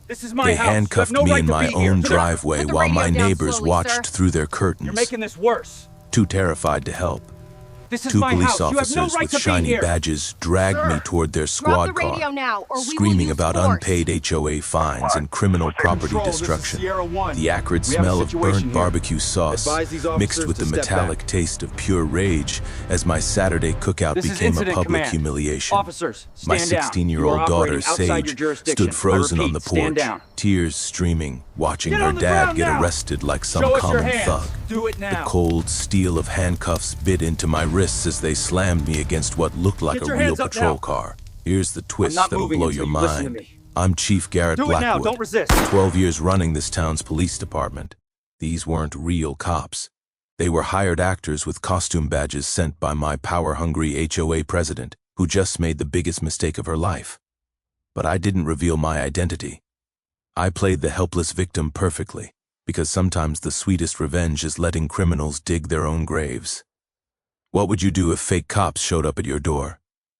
This is my They house. You have handcuffed no me right in to my be here. own Sir, driveway put the while radio my down neighbors slowly, watched sir. through their You're curtains, making this worse. too terrified to help. This is Two my police house. You have no officers right with to be shiny here. badges dragged me toward their Drop squad the radio car, now, or we will screaming use about force. unpaid HOA fines and criminal property Control, this is destruction. Sierra 1. The acrid We have a smell of situation burnt here. barbecue sauce Advise these mixed officers with to the step metallic back. taste of pure rage as my Saturday cookout This is became a Incident public Command. humiliation. Officers, My stand down. 16-year-old You are daughter, operating outside your Sage, jurisdiction. stood frozen I on the repeat, stand porch, down. tears streaming, watching Get her on the dad ground get now. arrested like some Show us your common hands. thug. Do it The now. cold steel of handcuffs bit into my wrists as they slammed me against what looked like Get a your real hands up patrol now. car. Here's the twist not that'll moving blow until your you listen to mind. me. I'm Chief Garrett Do it now. Blackwood. Don't resist. 12 years running this town's police department. These weren't real cops. They were hired actors with costume badges sent by my power-hungry HOA president, who just made the biggest mistake of her life. But I didn't reveal my identity. I played the helpless victim perfectly, because sometimes the sweetest revenge is letting criminals dig their own graves. What would you do if fake cops showed up at your door?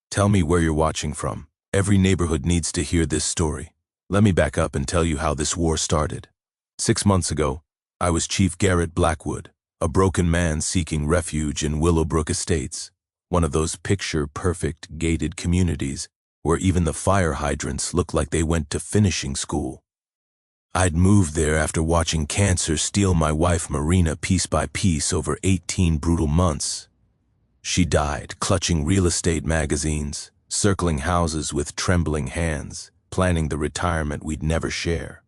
Tell me where you're watching from. Every neighborhood needs to hear this story. Let me back up and tell you how this war started. 6 months ago, I was Chief Garrett Blackwood, a broken man seeking refuge in Willowbrook Estates, one of those picture-perfect gated communities where even the fire hydrants look like they went to finishing school. I'd moved there after watching cancer steal my wife Marina piece by piece over 18 brutal months. She died, clutching real estate magazines, circling houses with trembling hands, planning the retirement we'd never share.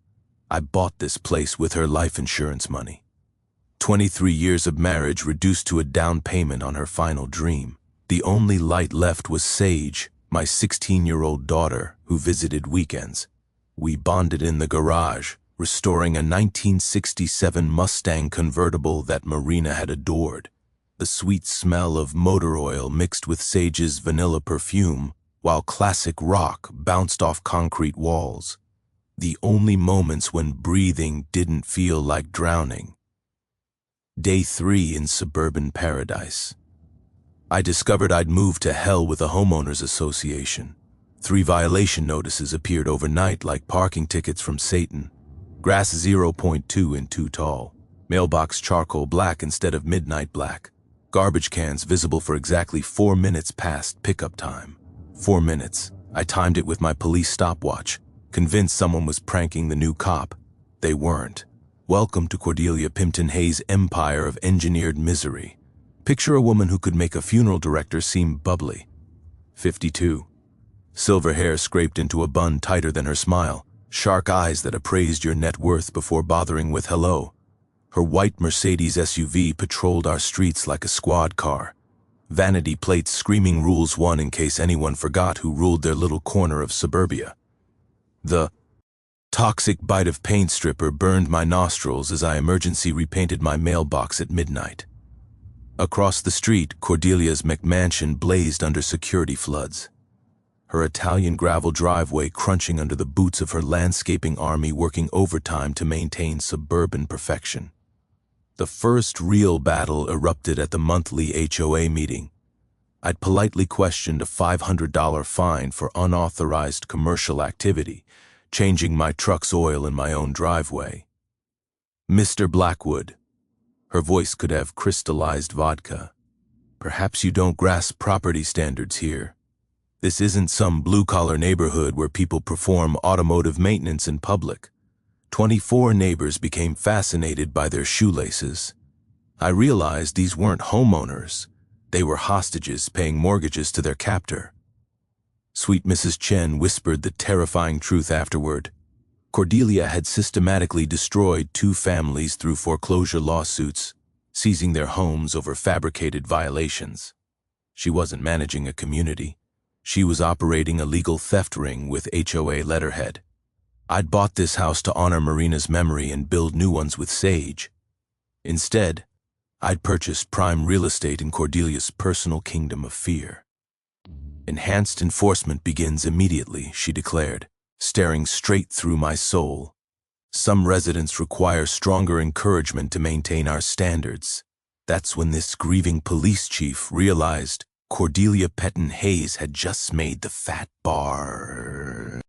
I bought this place with her life insurance money. 23 years of marriage reduced to a down payment on her final dream. The only light left was Sage, my 16-year-old daughter, who visited weekends. We bonded in the garage, restoring a 1967 Mustang convertible that Marina had adored. The sweet smell of motor oil mixed with Sage's vanilla perfume, while classic rock bounced off concrete walls. The only moments when breathing didn't feel like drowning. Day 3 in suburban paradise. I discovered I'd moved to hell with a homeowners association. 3 violation notices appeared overnight like parking tickets from Satan. Grass 0.2 in too tall. Mailbox charcoal black instead of midnight black. Garbage cans visible for exactly 4 minutes past pickup time. 4 minutes. I timed it with my police stopwatch, convinced someone was pranking the new cop. They weren't. Welcome to Cordelia Pimpton Hayes' empire of engineered misery. Picture a woman who could make a funeral director seem bubbly. 52. Silver hair scraped into a bun tighter than her smile. Shark eyes that appraised your net worth before bothering with hello. Her white Mercedes SUV patrolled our streets like a squad car. Vanity plates screaming Rules 1 in case anyone forgot who ruled their little corner of suburbia. The toxic bite of paint stripper burned my nostrils as I emergency repainted my mailbox at midnight. Across the street, Cordelia's McMansion blazed under security floods. Her Italian gravel driveway crunching under the boots of her landscaping army working overtime to maintain suburban perfection. The first real battle erupted at the monthly HOA meeting. I'd politely questioned a $500 fine for unauthorized commercial activity, changing my truck's oil in my own driveway. Mr. Blackwood. Her voice could have crystallized vodka. Perhaps you don't grasp property standards here. This isn't some blue-collar neighborhood where people perform automotive maintenance in public. 24 neighbors became fascinated by their shoelaces. I realized these weren't homeowners. They were hostages paying mortgages to their captor. Sweet Mrs. Chen whispered the terrifying truth afterward. Cordelia had systematically destroyed 2 families through foreclosure lawsuits, seizing their homes over fabricated violations. She wasn't managing a community. She was operating a legal theft ring with HOA letterhead. I'd bought this house to honor Marina's memory and build new ones with Sage. Instead, I'd purchased prime real estate in Cordelia's personal kingdom of fear. Enhanced enforcement begins immediately, she declared, staring straight through my soul. Some residents require stronger encouragement to maintain our standards. That's when this grieving police chief realized Cordelia Pimpton Hayes had just made the fat bar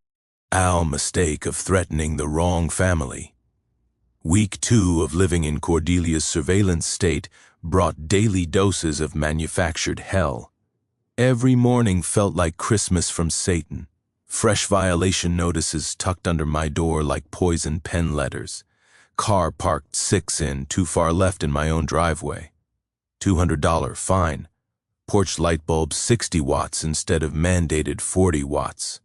Our mistake of threatening the wrong family. Week 2 of living in Cordelia's surveillance state brought daily doses of manufactured hell. Every morning felt like Christmas from Satan. Fresh violation notices tucked under my door like poison pen letters. Car parked 6 in, too far left in my own driveway. $200 fine. Porch light bulb 60 watts instead of mandated 40 watts.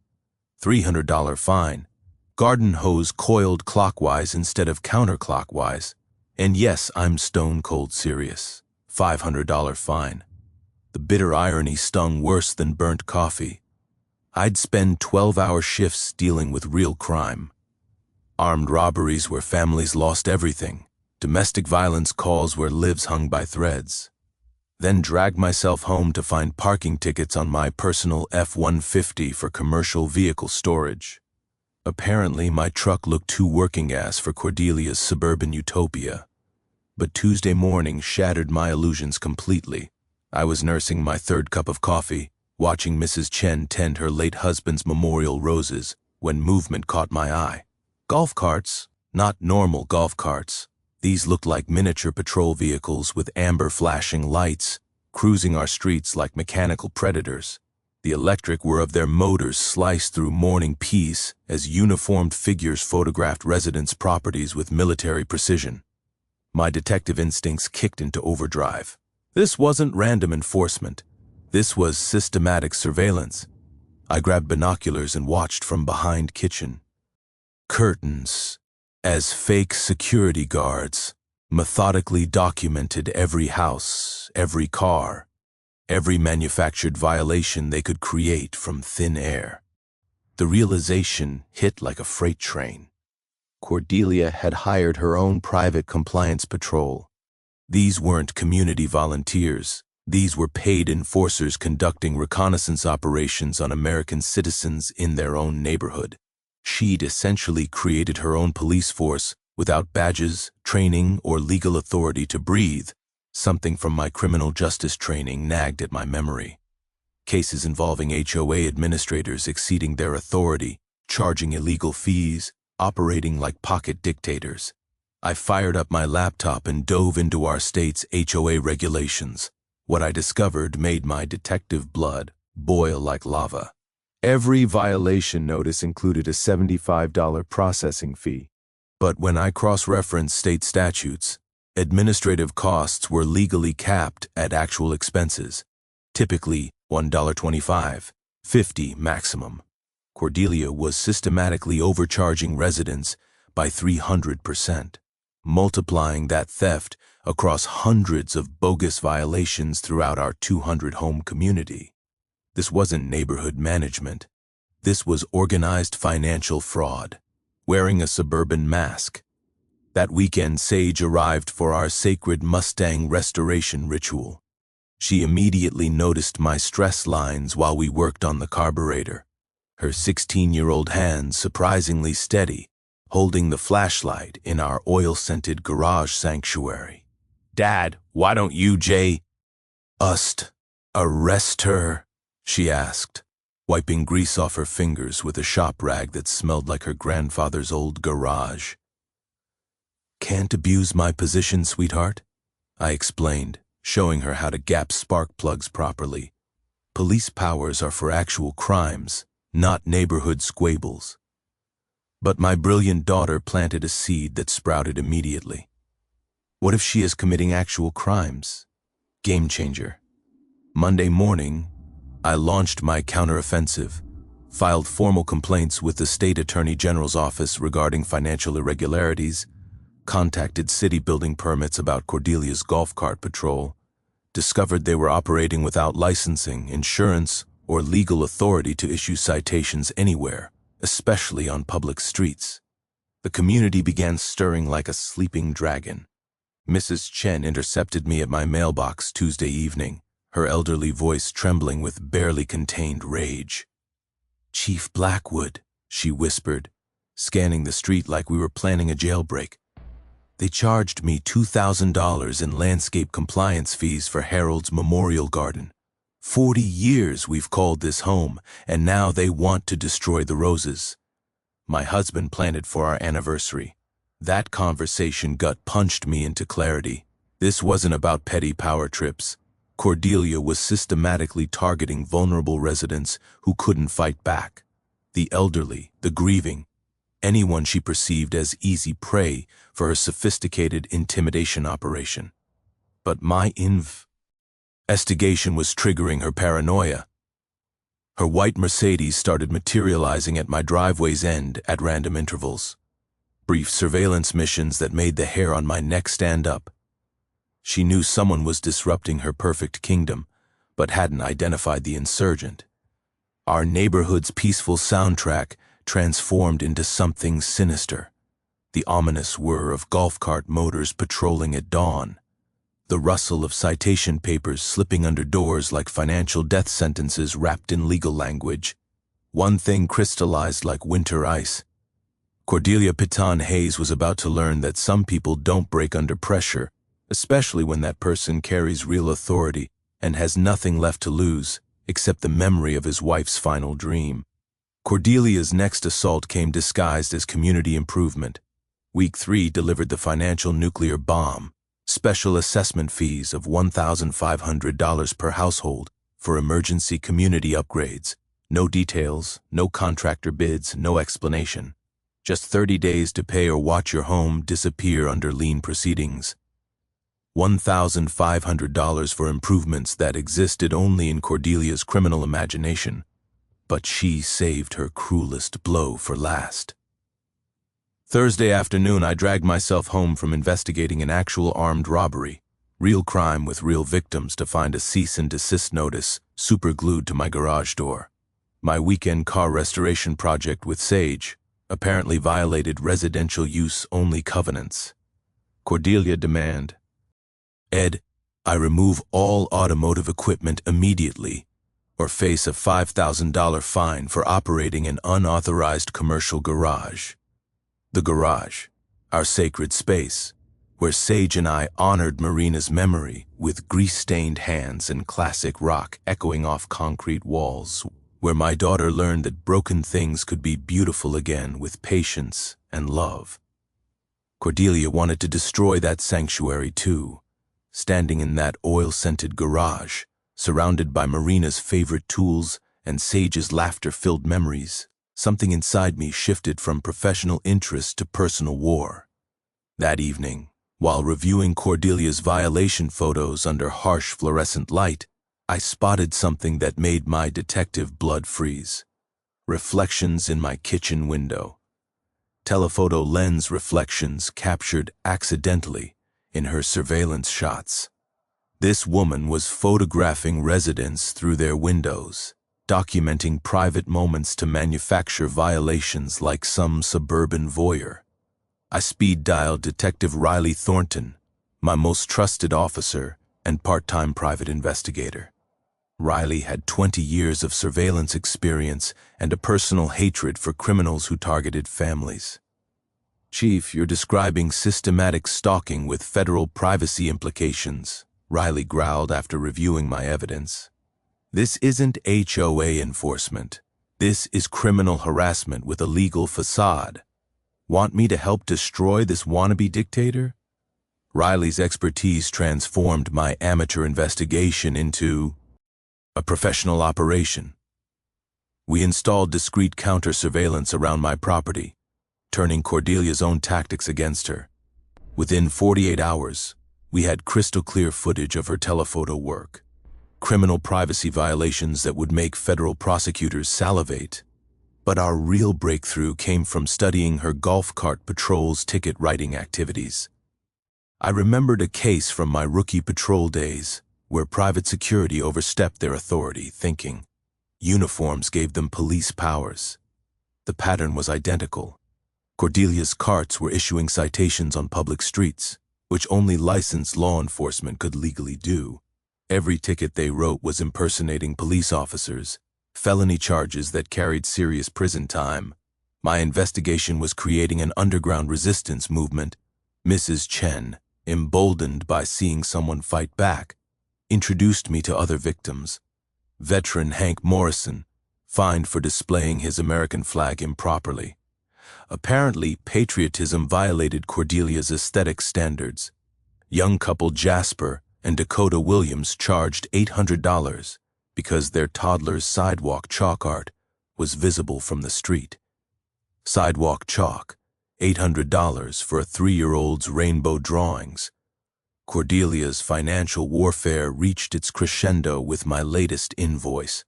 $300 fine. Garden hose coiled clockwise instead of counterclockwise. And yes, I'm stone cold serious. $500 fine. The bitter irony stung worse than burnt coffee. I'd spend 12-hour shifts dealing with real crime. Armed robberies where families lost everything. Domestic violence calls where lives hung by threads. Then drag myself home to find parking tickets on my personal F-150 for commercial vehicle storage. Apparently, my truck looked too working-ass for Cordelia's suburban utopia. But Tuesday morning shattered my illusions completely. I was nursing my 3rd cup of coffee, watching Mrs. Chen tend her late husband's memorial roses, when movement caught my eye. Golf carts, not normal golf carts. These looked like miniature patrol vehicles with amber flashing lights, cruising our streets like mechanical predators. The electric were of their motors sliced through morning peace as uniformed figures photographed residents' properties with military precision. My detective instincts kicked into overdrive. This wasn't random enforcement. This was systematic surveillance. I grabbed binoculars and watched from behind kitchen. Curtains, as fake security guards, methodically documented every house, every car, every manufactured violation they could create from thin air. The realization hit like a freight train. Cordelia had hired her own private compliance patrol. These weren't community volunteers. These were paid enforcers conducting reconnaissance operations on American citizens in their own neighborhood. She'd essentially created her own police force without badges, training, or legal authority to breathe. Something from my criminal justice training nagged at my memory. Cases involving HOA administrators exceeding their authority, charging illegal fees, operating like pocket dictators. I fired up my laptop and dove into our state's HOA regulations. What I discovered made my detective blood boil like lava. Every violation notice included a $75 processing fee. But when I cross-referenced state statutes, administrative costs were legally capped at actual expenses, typically $1.25, $50 maximum. Cordelia was systematically overcharging residents by 300%, multiplying that theft across hundreds of bogus violations throughout our 200-home community. This wasn't neighborhood management. This was organized financial fraud. Wearing a suburban mask. That weekend, Sage arrived for our sacred Mustang restoration ritual. She immediately noticed my stress lines while we worked on the carburetor. Her 16-year-old hands surprisingly steady, holding the flashlight in our oil-scented garage sanctuary. "Dad, why don't you, arrest her?" she asked, wiping grease off her fingers with a shop rag that smelled like her grandfather's old garage. "Can't abuse my position, sweetheart," I explained, showing her how to gap spark plugs properly. Police powers are for actual crimes, not neighborhood squabbles. But my brilliant daughter planted a seed that sprouted immediately. What if she is committing actual crimes? Game changer. Monday morning, I launched my counteroffensive, filed formal complaints with the State Attorney General's office regarding financial irregularities, contacted city building permits about Cordelia's golf cart patrol, discovered they were operating without licensing, insurance, or legal authority to issue citations anywhere, especially on public streets. The community began stirring like a sleeping dragon. Mrs. Chen intercepted me at my mailbox Tuesday evening, her elderly voice trembling with barely contained rage. "Chief Blackwood," she whispered, scanning the street like we were planning a jailbreak. "They charged me $2,000 in landscape compliance fees for Harold's Memorial Garden. 40 years we've called this home, and now they want to destroy the roses. my husband planned it for our anniversary. That conversation gut-punched me into clarity. This wasn't about petty power trips. Cordelia was systematically targeting vulnerable residents who couldn't fight back. The elderly, the grieving, anyone she perceived as easy prey for her sophisticated intimidation operation. But my investigation was triggering her paranoia. Her white Mercedes started materializing at my driveway's end at random intervals. Brief surveillance missions that made the hair on my neck stand up. She knew someone was disrupting her perfect kingdom, but hadn't identified the insurgent. Our neighborhood's peaceful soundtrack transformed into something sinister. The ominous whir of golf cart motors patrolling at dawn. The rustle of citation papers slipping under doors like financial death sentences wrapped in legal language. One thing crystallized like winter ice. Cordelia Piton Hayes was about to learn that some people don't break under pressure, especially when that person carries real authority and has nothing left to lose except the memory of his wife's final dream. Cordelia's next assault came disguised as community improvement. Week 3 delivered the financial nuclear bomb, special assessment fees of $1,500 per household for emergency community upgrades. No details, no contractor bids, no explanation. Just 30 days to pay or watch your home disappear under lien proceedings. $1,500 for improvements that existed only in Cordelia's criminal imagination, but she saved her cruelest blow for last. Thursday afternoon, I dragged myself home from investigating an actual armed robbery, real crime with real victims, to find a cease and desist notice superglued to my garage door. My weekend car restoration project with Sage apparently violated residential use only covenants. Cordelia demand, Ed, I remove all automotive equipment immediately, or face a $5,000 fine for operating an unauthorized commercial garage. The garage, our sacred space, where Sage and I honored Marina's memory with grease-stained hands and classic rock echoing off concrete walls, where my daughter learned that broken things could be beautiful again with patience and love. Cordelia wanted to destroy that sanctuary too. Standing in that oil-scented garage, surrounded by Marina's favorite tools and Sage's laughter-filled memories, something inside me shifted from professional interest to personal war. That evening, while reviewing Cordelia's violation photos under harsh fluorescent light, I spotted something that made my detective blood freeze. Reflections in my kitchen window. Telephoto lens reflections captured accidentally in her surveillance shots. This woman was photographing residents through their windows, documenting private moments to manufacture violations like some suburban voyeur. I speed-dialed Detective Riley Thornton, my most trusted officer and part-time private investigator. Riley had 20 years of surveillance experience and a personal hatred for criminals who targeted families. Chief, you're describing systematic stalking with federal privacy implications, Riley growled after reviewing my evidence. This isn't HOA enforcement. This is criminal harassment with a legal facade. Want me to help destroy this wannabe dictator? Riley's expertise transformed my amateur investigation into a professional operation. We installed discreet counter-surveillance around my property, turning Cordelia's own tactics against her. Within 48 hours, we had crystal-clear footage of her telephoto work, criminal privacy violations that would make federal prosecutors salivate. But our real breakthrough came from studying her golf cart patrol's ticket-writing activities. I remembered a case from my rookie patrol days where private security overstepped their authority, thinking uniforms gave them police powers. The pattern was identical. Cordelia's carts were issuing citations on public streets, which only licensed law enforcement could legally do. Every ticket they wrote was impersonating police officers, felony charges that carried serious prison time. My investigation was creating an underground resistance movement. Mrs. Chen, emboldened by seeing someone fight back, introduced me to other victims. Veteran Hank Morrison, fined for displaying his American flag improperly. Apparently, patriotism violated Cordelia's aesthetic standards. Young couple Jasper and Dakota Williams charged $800 because their toddler's sidewalk chalk art was visible from the street. Sidewalk chalk, $800 for a 3-year-old's rainbow drawings. Cordelia's financial warfare reached its crescendo with my latest invoice,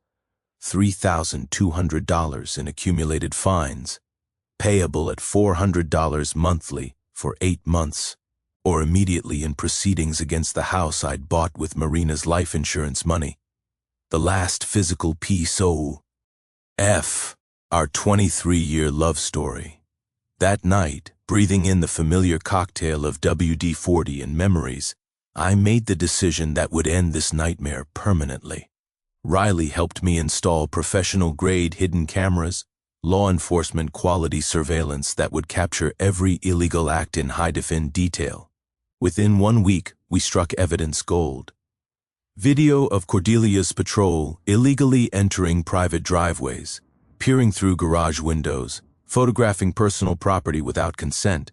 $3,200 in accumulated fines, payable at $400 monthly for 8 months, or immediately in proceedings against the house I'd bought with Marina's life insurance money. The last physical PSOF, our 23-year love story. That night, breathing in the familiar cocktail of WD-40 and memories, I made the decision that would end this nightmare permanently. Riley helped me install professional-grade hidden cameras, law enforcement quality surveillance that would capture every illegal act in high-definition detail. Within 1 week, we struck evidence gold. Video of Cordelia's patrol illegally entering private driveways, peering through garage windows, photographing personal property without consent,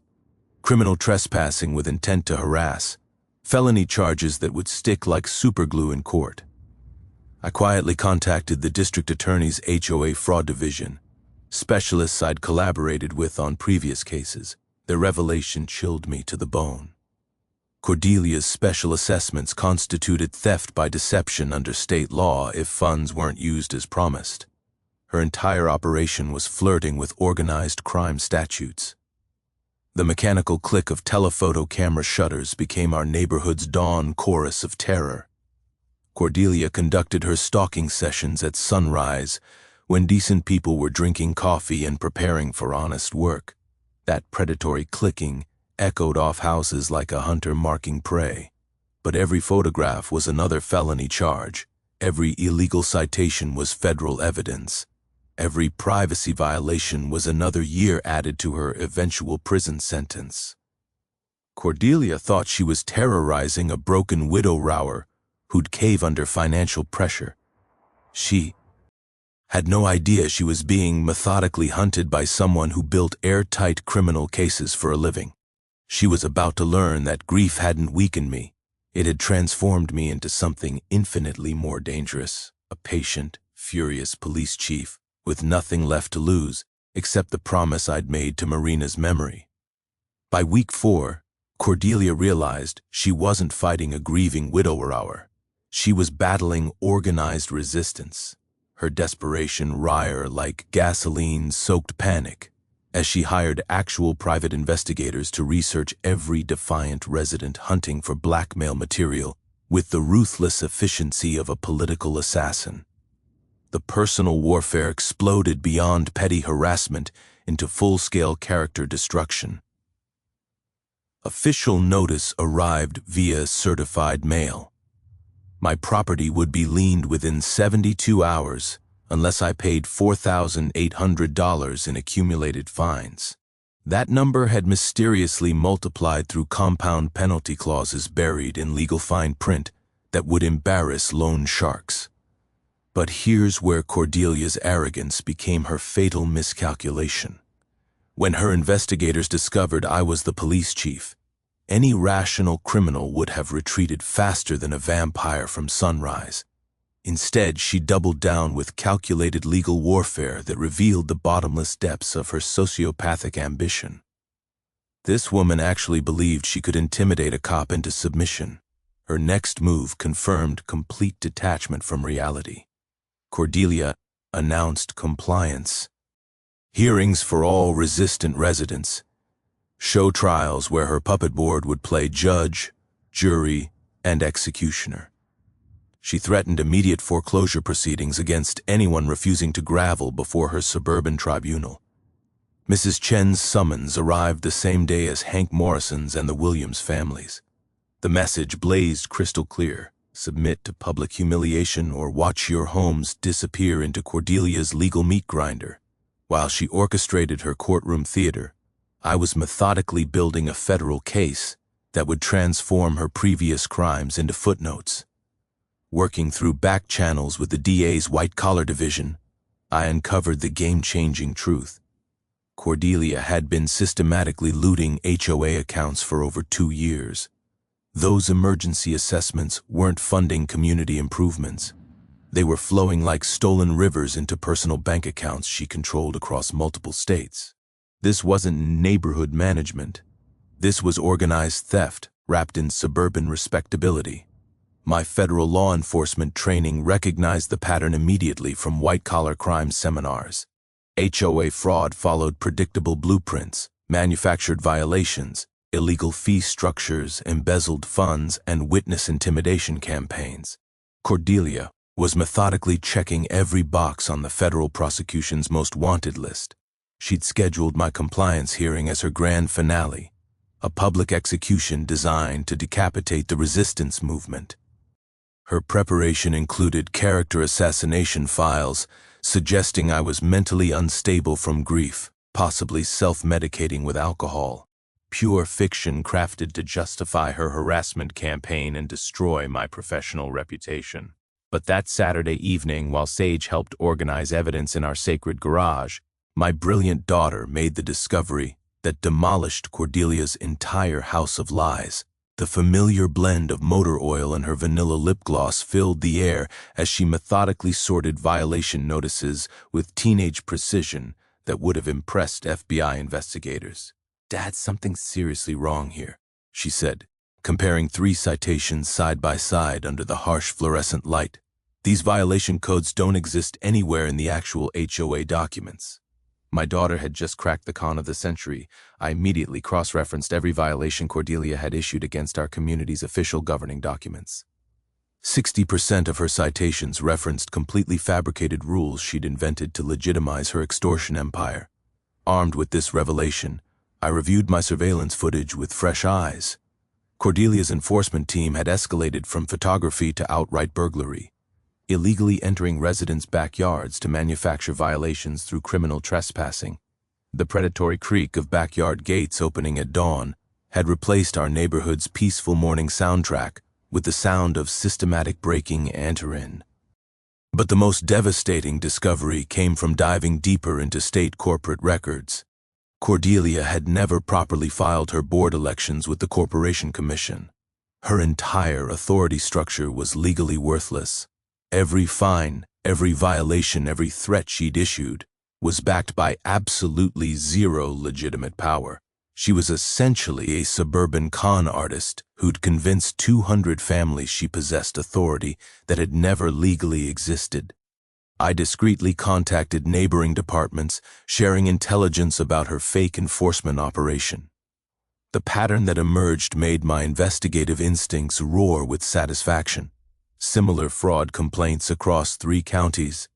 criminal trespassing with intent to harass, felony charges that would stick like superglue in court. I quietly contacted the district attorney's HOA fraud division, specialists I'd collaborated with on previous cases. Their revelation chilled me to the bone. Cordelia's special assessments constituted theft by deception under state law if funds weren't used as promised. Her entire operation was flirting with organized crime statutes. The mechanical click of telephoto camera shutters became our neighborhood's dawn chorus of terror. Cordelia conducted her stalking sessions at sunrise, when decent people were drinking coffee and preparing for honest work. That predatory clicking echoed off houses like a hunter marking prey. But every photograph was another felony charge. Every illegal citation was federal evidence. Every privacy violation was another year added to her eventual prison sentence. Cordelia thought she was terrorizing a broken widow-rower who'd cave under financial pressure. She had no idea she was being methodically hunted by someone who built airtight criminal cases for a living. She was about to learn that grief hadn't weakened me. It had transformed me into something infinitely more dangerous, a patient, furious police chief with nothing left to lose except the promise I'd made to Marina's memory. By week 4, Cordelia realized she wasn't fighting a grieving widower. She was battling organized resistance, her desperation wry like gasoline-soaked panic, as she hired actual private investigators to research every defiant resident hunting for blackmail material with the ruthless efficiency of a political assassin. The personal warfare exploded beyond petty harassment into full-scale character destruction. Official notice arrived via certified mail. My property would be liened within 72 hours unless I paid $4,800 in accumulated fines. That number had mysteriously multiplied through compound penalty clauses buried in legal fine print that would embarrass loan sharks. But here's where Cordelia's arrogance became her fatal miscalculation. When her investigators discovered I was the police chief, any rational criminal would have retreated faster than a vampire from sunrise. Instead, she doubled down with calculated legal warfare that revealed the bottomless depths of her sociopathic ambition. This woman actually believed she could intimidate a cop into submission. Her next move confirmed complete detachment from reality. Cordelia announced compliance. Hearings for all resistant residents. Show trials where her puppet board would play judge, jury, and executioner. She threatened immediate foreclosure proceedings against anyone refusing to gravel before her suburban tribunal. Mrs. Chen's summons arrived the same day as Hank Morrison's and the Williams families. The message blazed crystal clear: submit to public humiliation or watch your homes disappear into Cordelia's legal meat grinder. While she orchestrated her courtroom theater, I was methodically building a federal case that would transform her previous crimes into footnotes. Working through back channels with the DA's white-collar division, I uncovered the game-changing truth. Cordelia had been systematically looting HOA accounts for over 2 years. Those emergency assessments weren't funding community improvements. They were flowing like stolen rivers into personal bank accounts she controlled across multiple states. This wasn't neighborhood management. This was organized theft wrapped in suburban respectability. My federal law enforcement training recognized the pattern immediately from white-collar crime seminars. HOA fraud followed predictable blueprints, manufactured violations, illegal fee structures, embezzled funds, and witness intimidation campaigns. Cordelia was methodically checking every box on the federal prosecution's most wanted list. She'd scheduled my compliance hearing as her grand finale, a public execution designed to decapitate the resistance movement. Her preparation included character assassination files suggesting I was mentally unstable from grief, possibly self-medicating with alcohol. Pure fiction crafted to justify her harassment campaign and destroy my professional reputation. But that Saturday evening, while Sage helped organize evidence in our sacred garage, my brilliant daughter made the discovery that demolished Cordelia's entire house of lies. The familiar blend of motor oil and her vanilla lip gloss filled the air as she methodically sorted violation notices with teenage precision that would have impressed FBI investigators. "Dad, something's seriously wrong here," she said, comparing 3 citations side by side under the harsh fluorescent light. "These violation codes don't exist anywhere in the actual HOA documents." My daughter had just cracked the con of the century. I immediately cross-referenced every violation Cordelia had issued against our community's official governing documents. 60% of her citations referenced completely fabricated rules she'd invented to legitimize her extortion empire. Armed with this revelation, I reviewed my surveillance footage with fresh eyes. Cordelia's enforcement team had escalated from photography to outright burglary, illegally entering residents' backyards to manufacture violations through criminal trespassing. The predatory creak of backyard gates opening at dawn had replaced our neighborhood's peaceful morning soundtrack with the sound of systematic breaking and entering. But the most devastating discovery came from diving deeper into state corporate records. Cordelia had never properly filed her board elections with the Corporation Commission. Her entire authority structure was legally worthless. Every fine, every violation, every threat she'd issued was backed by absolutely zero legitimate power. She was essentially a suburban con artist who'd convinced 200 families she possessed authority that had never legally existed. I discreetly contacted neighboring departments, sharing intelligence about her fake enforcement operation. The pattern that emerged made my investigative instincts roar with satisfaction. Similar fraud complaints across 3 counties,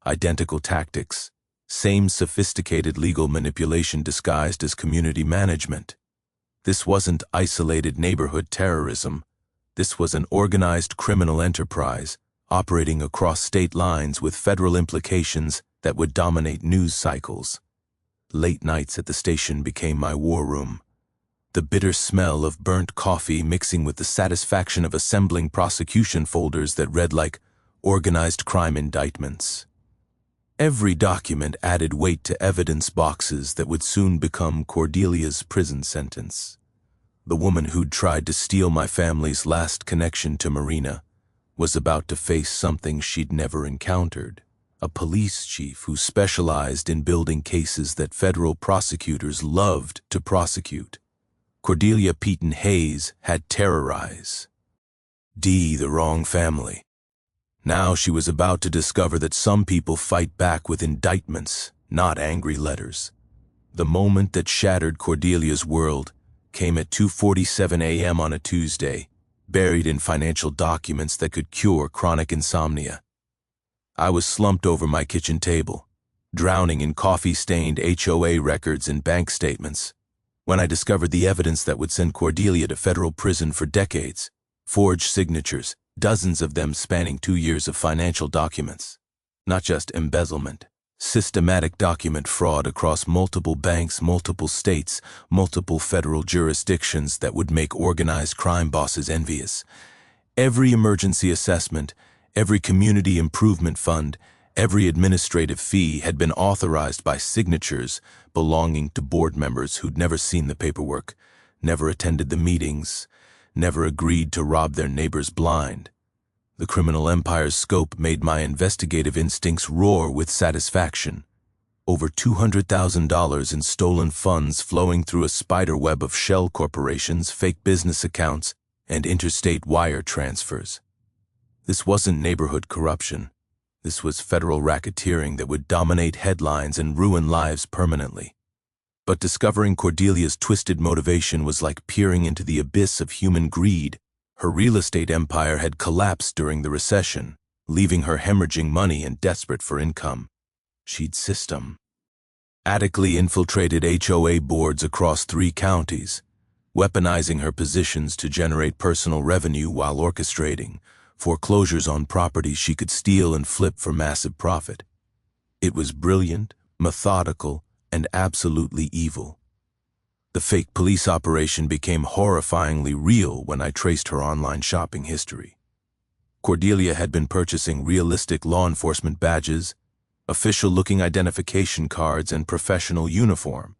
identical tactics, same sophisticated legal manipulation disguised as community management. This wasn't isolated neighborhood terrorism. This was an organized criminal enterprise operating across state lines with federal implications that would dominate news cycles. Late nights at the station became my war room. The bitter smell of burnt coffee mixing with the satisfaction of assembling prosecution folders that read like organized crime indictments. Every document added weight to evidence boxes that would soon become Cordelia's prison sentence. The woman who'd tried to steal my family's last connection to Marina was about to face something she'd never encountered. A police chief who specialized in building cases that federal prosecutors loved to prosecute. Cordelia Peyton Hayes had terrorized the wrong family. Now she was about to discover that some people fight back with indictments, not angry letters. The moment that shattered Cordelia's world came at 2:47 a.m. on a Tuesday, buried in financial documents that could cure chronic insomnia. I was slumped over my kitchen table, drowning in coffee-stained HOA records and bank statements, when I discovered the evidence that would send Cordelia to federal prison for decades. Forged signatures, dozens of them spanning 2 years of financial documents. Not just embezzlement, systematic document fraud across multiple banks, multiple states, multiple federal jurisdictions that would make organized crime bosses envious. Every emergency assessment, every community improvement fund, Every administrative fee had been authorized by signatures belonging to board members who'd never seen the paperwork, never attended the meetings, never agreed to rob their neighbors blind. The criminal empire's scope made my investigative instincts roar with satisfaction. Over $200,000 in stolen funds flowing through a spider web of shell corporations, fake business accounts, and interstate wire transfers. This wasn't neighborhood corruption. This was federal racketeering that would dominate headlines and ruin lives permanently. But discovering Cordelia's twisted motivation was like peering into the abyss of human greed. Her real estate empire had collapsed during the recession, leaving her hemorrhaging money and desperate for income. She'd systematically infiltrated HOA boards across 3 counties, weaponizing her positions to generate personal revenue while orchestrating foreclosures on properties she could steal and flip for massive profit. It was brilliant, methodical, and absolutely evil. The fake police operation became horrifyingly real when I traced her online shopping history. Cordelia had been purchasing realistic law enforcement badges, official-looking identification cards, and professional uniform,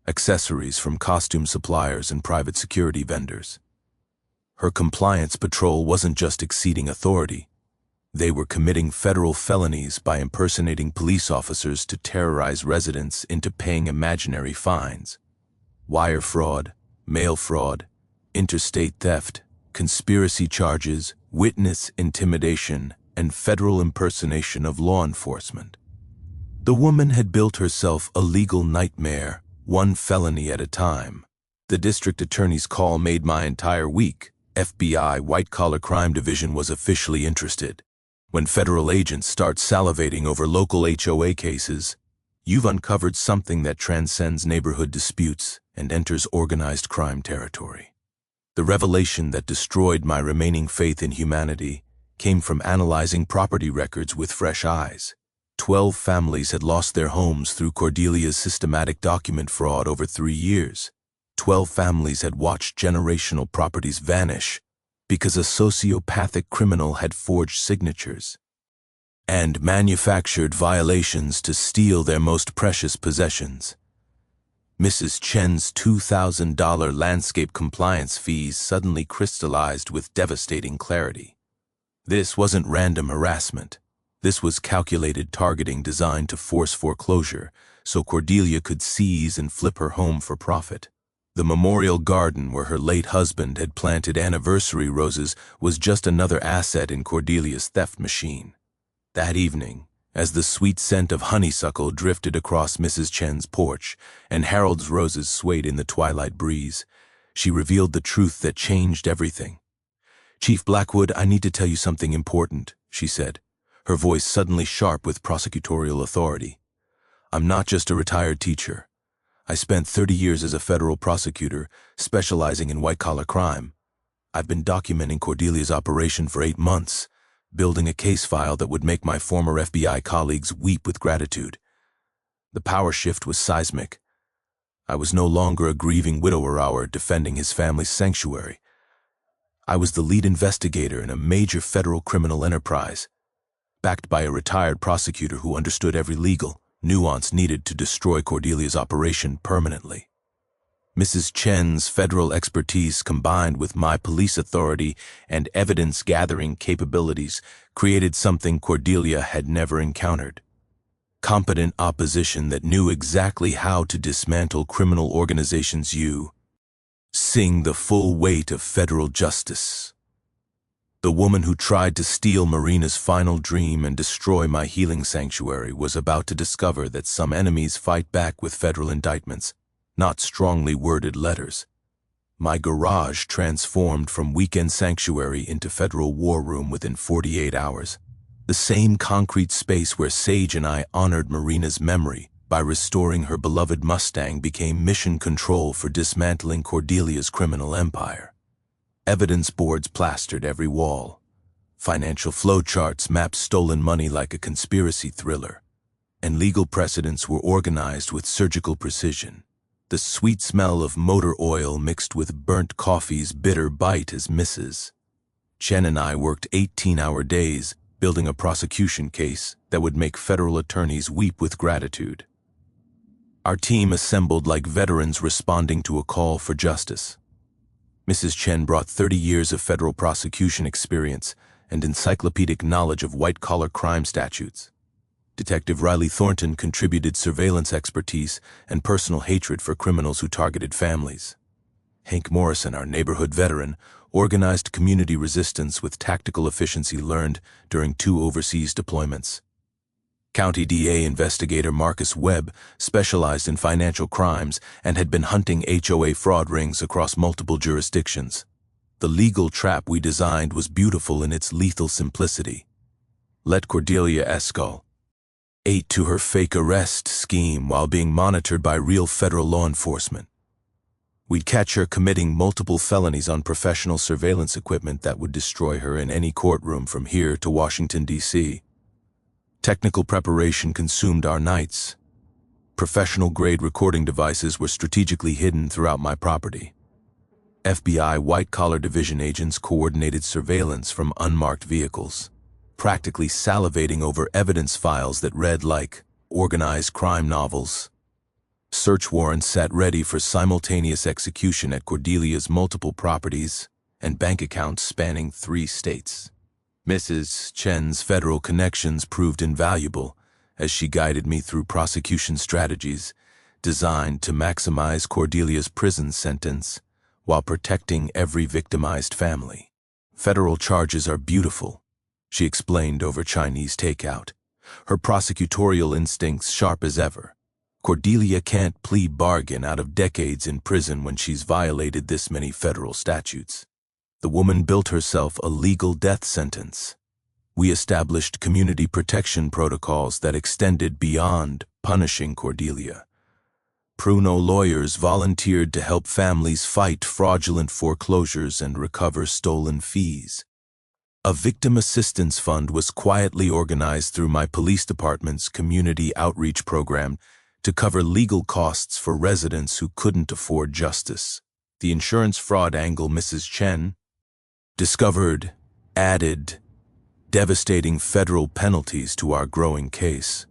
accessories from costume suppliers and private security vendors. Her compliance patrol wasn't just exceeding authority. They were committing federal felonies by impersonating police officers to terrorize residents into paying imaginary fines. Wire fraud, mail fraud, interstate theft, conspiracy charges, witness intimidation, and federal impersonation of law enforcement. The woman had built herself a legal nightmare, one felony at a time. The district attorney's call made my entire week. FBI White-Collar Crime Division was officially interested. When federal agents start salivating over local HOA cases, you've uncovered something that transcends neighborhood disputes and enters organized crime territory. The revelation that destroyed my remaining faith in humanity came from analyzing property records with fresh eyes. 12 families had lost their homes through Cordelia's systematic document fraud over 3 years. 12 families had watched generational properties vanish because a sociopathic criminal had forged signatures and manufactured violations to steal their most precious possessions. Mrs. Chen's $2,000 landscape compliance fees suddenly crystallized with devastating clarity. This wasn't random harassment. This was calculated targeting designed to force foreclosure so Cordelia could seize and flip her home for profit. The memorial garden where her late husband had planted anniversary roses was just another asset in Cordelia's theft machine. That evening, as the sweet scent of honeysuckle drifted across Mrs. Chen's porch and Harold's roses swayed in the twilight breeze, she revealed the truth that changed everything. "Chief Blackwood, I need to tell you something important," she said, her voice suddenly sharp with prosecutorial authority. "I'm not just a retired teacher. I spent 30 years as a federal prosecutor, specializing in white-collar crime. I've been documenting Cordelia's operation for 8 months, building a case file that would make my former FBI colleagues weep with gratitude. The power shift was seismic. I was no longer a grieving widower defending his family's sanctuary. I was the lead investigator in a major federal criminal enterprise, backed by a retired prosecutor who understood every legal nuance needed to destroy Cordelia's operation permanently. Mrs. Chen's federal expertise combined with my police authority and evidence-gathering capabilities created something Cordelia had never encountered. Competent opposition that knew exactly how to dismantle criminal organizations sing the full weight of federal justice. The woman who tried to steal Marina's final dream and destroy my healing sanctuary was about to discover that some enemies fight back with federal indictments, not strongly worded letters. My garage transformed from weekend sanctuary into federal war room within 48 hours. The same concrete space where Sage and I honored Marina's memory by restoring her beloved Mustang became mission control for dismantling Cordelia's criminal empire. Evidence boards plastered every wall. Financial flowcharts mapped stolen money like a conspiracy thriller, and legal precedents were organized with surgical precision. The sweet smell of motor oil mixed with burnt coffee's bitter bite as Mrs. Chen and I worked 18-hour days, building a prosecution case that would make federal attorneys weep with gratitude. Our team assembled like veterans responding to a call for justice. Mrs. Chen brought 30 years of federal prosecution experience and encyclopedic knowledge of white-collar crime statutes. Detective Riley Thornton contributed surveillance expertise and personal hatred for criminals who targeted families. Hank Morrison, our neighborhood veteran, organized community resistance with tactical efficiency learned during 2 overseas deployments. County DA investigator Marcus Webb specialized in financial crimes and had been hunting HOA fraud rings across multiple jurisdictions. The legal trap we designed was beautiful in its lethal simplicity. Let Cordelia Escol ate to her fake arrest scheme while being monitored by real federal law enforcement. We'd catch her committing multiple felonies on professional surveillance equipment that would destroy her in any courtroom from here to Washington, D.C. Technical preparation consumed our nights. Professional-grade recording devices were strategically hidden throughout my property. FBI white-collar division agents coordinated surveillance from unmarked vehicles, practically salivating over evidence files that read like organized crime novels. Search warrants sat ready for simultaneous execution at Cordelia's multiple properties and bank accounts spanning 3 states. Mrs. Chen's federal connections proved invaluable as she guided me through prosecution strategies designed to maximize Cordelia's prison sentence while protecting every victimized family. Federal charges are beautiful, she explained over Chinese takeout, her prosecutorial instincts sharp as ever. Cordelia can't plea bargain out of decades in prison when she's violated this many federal statutes. The woman built herself a legal death sentence. We established community protection protocols that extended beyond punishing Cordelia. Pruno lawyers volunteered to help families fight fraudulent foreclosures and recover stolen fees. A victim assistance fund was quietly organized through my police department's community outreach program to cover legal costs for residents who couldn't afford justice. The insurance fraud angle Mrs. Chen discovered added devastating federal penalties to our growing case.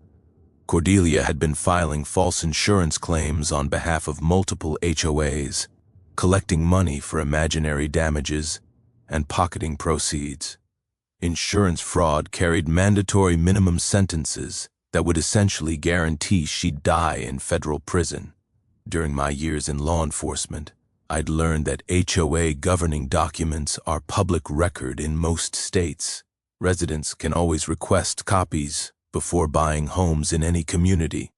Cordelia had been filing false insurance claims on behalf of multiple HOAs, collecting money for imaginary damages and pocketing proceeds. Insurance fraud carried mandatory minimum sentences that would essentially guarantee she'd die in federal prison. During my years in law enforcement, I'd learned that HOA governing documents are public record in most states. Residents can always request copies before buying homes in any community.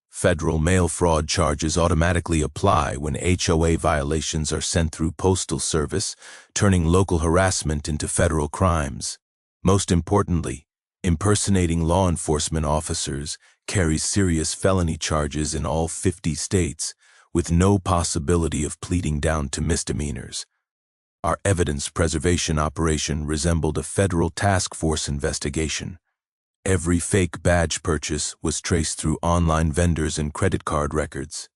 Federal mail fraud charges automatically apply when HOA violations are sent through postal service, turning local harassment into federal crimes. Most importantly, impersonating law enforcement officers carries serious felony charges in all 50 states, with no possibility of pleading down to misdemeanors. Our evidence preservation operation resembled a federal task force investigation. Every fake badge purchase was traced through online vendors and credit card records.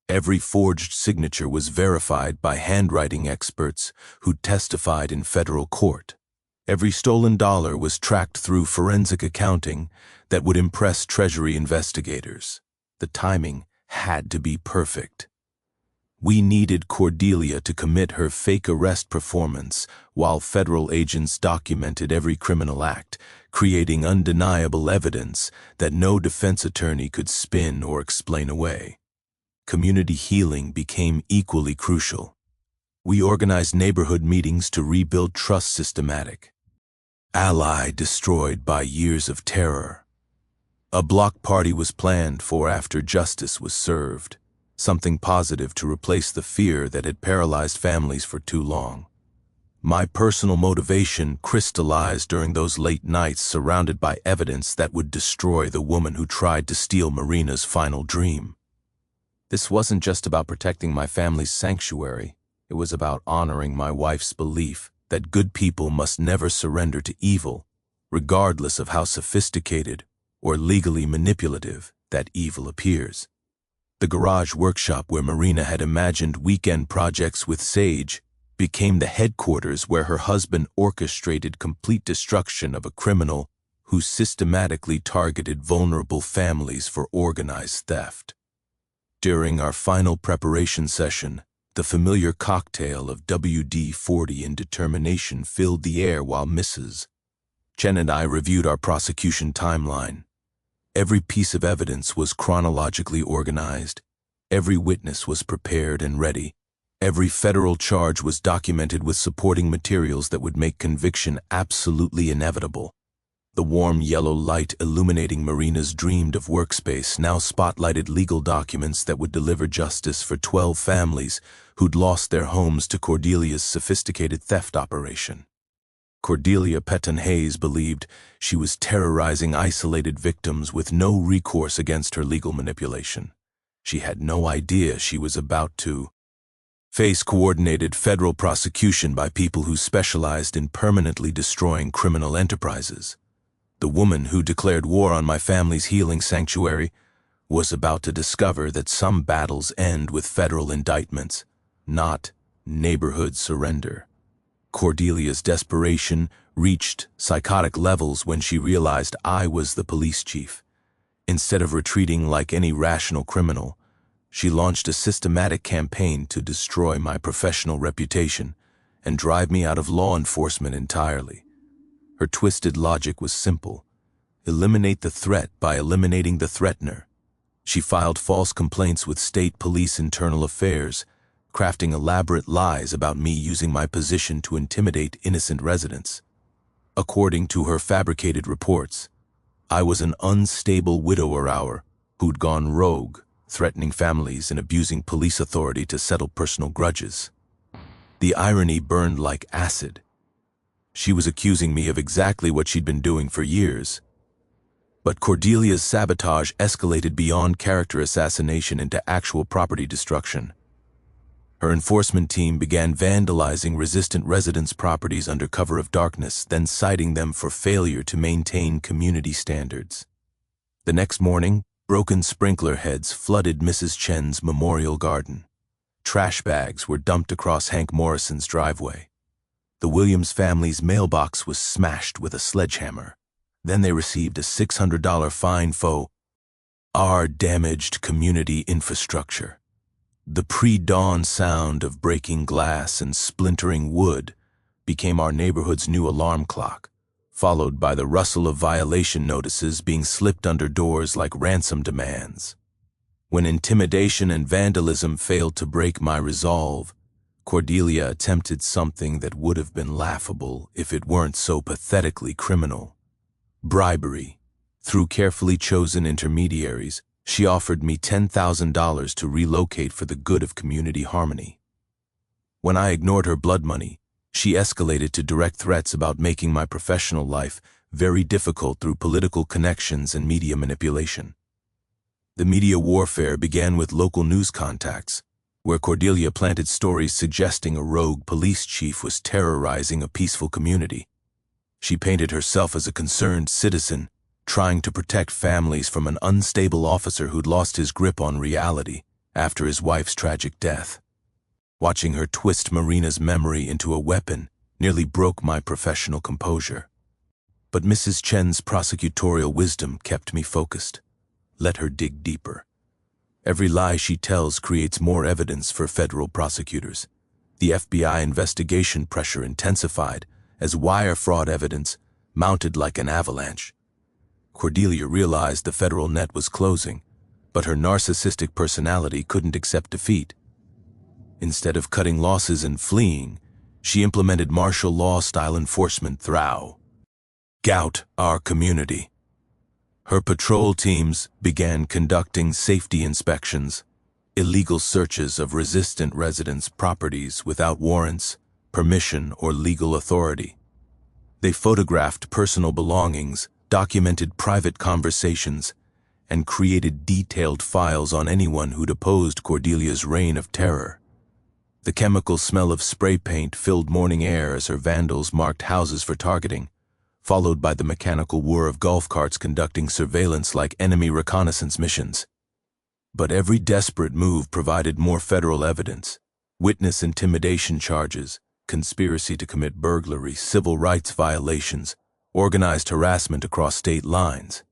Every forged signature was verified by handwriting experts who testified in federal court. Every stolen dollar was tracked through forensic accounting that would impress Treasury investigators. The timing had to be perfect. We needed Cordelia to commit her fake arrest performance while federal agents documented every criminal act, creating undeniable evidence that no defense attorney could spin or explain away. Community healing became equally crucial. We organized neighborhood meetings to rebuild trust systematic. Ally destroyed by years of terror. A block party was planned for after justice was served, something positive to replace the fear that had paralyzed families for too long. My personal motivation crystallized during those late nights surrounded by evidence that would destroy the woman who tried to steal Marina's final dream. This wasn't just about protecting my family's sanctuary, it was about honoring my wife's belief that good people must never surrender to evil, regardless of how sophisticated or legally manipulative that evil appears. The garage workshop where Marina had imagined weekend projects with Sage became the headquarters where her husband orchestrated complete destruction of a criminal who systematically targeted vulnerable families for organized theft. During our final preparation session, the familiar cocktail of WD-40 and determination filled the air while Mrs. Chen and I reviewed our prosecution timeline. Every piece of evidence was chronologically organized. Every witness was prepared and ready. Every federal charge was documented with supporting materials that would make conviction absolutely inevitable. The warm yellow light illuminating Marina's dreamed-of workspace now spotlighted legal documents that would deliver justice for 12 families who'd lost their homes to Cordelia's sophisticated theft operation. Cordelia Petton-Hayes believed she was terrorizing isolated victims with no recourse against her legal manipulation. She had no idea she was about to face coordinated federal prosecution by people who specialized in permanently destroying criminal enterprises. The woman who declared war on my family's healing sanctuary was about to discover that some battles end with federal indictments, not neighborhood surrender. Cordelia's desperation reached psychotic levels when she realized I was the police chief. Instead of retreating like any rational criminal, she launched a systematic campaign to destroy my professional reputation and drive me out of law enforcement entirely. Her twisted logic was simple: eliminate the threat by eliminating the threatener. She filed false complaints with state police internal affairs, crafting elaborate lies about me using my position to intimidate innocent residents. According to her fabricated reports, I was an unstable widower who'd gone rogue, threatening families and abusing police authority to settle personal grudges. The irony burned like acid. She was accusing me of exactly what she'd been doing for years. But Cordelia's sabotage escalated beyond character assassination into actual property destruction. Her enforcement team began vandalizing resistant residents' properties under cover of darkness, then citing them for failure to maintain community standards. The next morning, broken sprinkler heads flooded Mrs. Chen's memorial garden. Trash bags were dumped across Hank Morrison's driveway. The Williams family's mailbox was smashed with a sledgehammer. Then they received a $600 fine for our damaged community infrastructure. The pre-dawn sound of breaking glass and splintering wood became our neighborhood's new alarm clock, followed by the rustle of violation notices being slipped under doors like ransom demands. When intimidation and vandalism failed to break my resolve, Cordelia attempted something that would have been laughable if it weren't so pathetically criminal: bribery. Through carefully chosen intermediaries, she offered me $10,000 to relocate for the good of community harmony. When I ignored her blood money, she escalated to direct threats about making my professional life very difficult through political connections and media manipulation. The media warfare began with local news contacts, where Cordelia planted stories suggesting a rogue police chief was terrorizing a peaceful community. She painted herself as a concerned citizen, trying to protect families from an unstable officer who'd lost his grip on reality after his wife's tragic death. Watching her twist Marina's memory into a weapon nearly broke my professional composure. But Mrs. Chen's prosecutorial wisdom kept me focused. Let her dig deeper. Every lie she tells creates more evidence for federal prosecutors. The FBI investigation pressure intensified as wire fraud evidence mounted like an avalanche. Cordelia realized the federal net was closing, but her narcissistic personality couldn't accept defeat. Instead of cutting losses and fleeing, she implemented martial law-style enforcement throughout our community. Her patrol teams began conducting safety inspections, illegal searches of resistant residents' properties without warrants, permission, or legal authority. They photographed personal belongings, documented private conversations, and created detailed files on anyone who'd opposed Cordelia's reign of terror. The chemical smell of spray paint filled morning air as her vandals marked houses for targeting, followed by the mechanical whir of golf carts conducting surveillance like enemy reconnaissance missions. But every desperate move provided more federal evidence: witness intimidation charges, conspiracy to commit burglary, civil rights violations, organized harassment across state lines.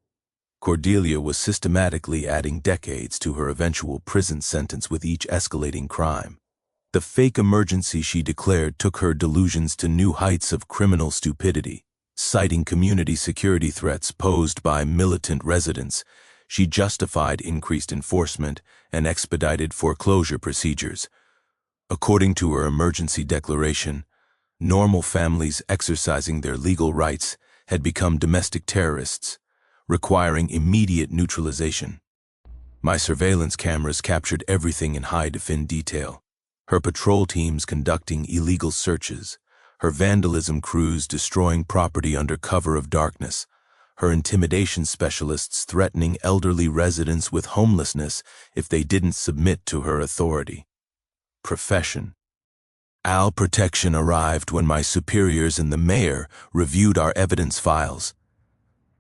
Cordelia was systematically adding decades to her eventual prison sentence with each escalating crime. The fake emergency she declared took her delusions to new heights of criminal stupidity. Citing community security threats posed by militant residents, she justified increased enforcement and expedited foreclosure procedures. According to her emergency declaration, normal families exercising their legal rights had become domestic terrorists, requiring immediate neutralization. My surveillance cameras captured everything in high-definition detail. Her patrol teams conducting illegal searches, her vandalism crews destroying property under cover of darkness, her intimidation specialists threatening elderly residents with homelessness if they didn't submit to her authority. Profession. Al protection arrived when my superiors and the mayor reviewed our evidence files.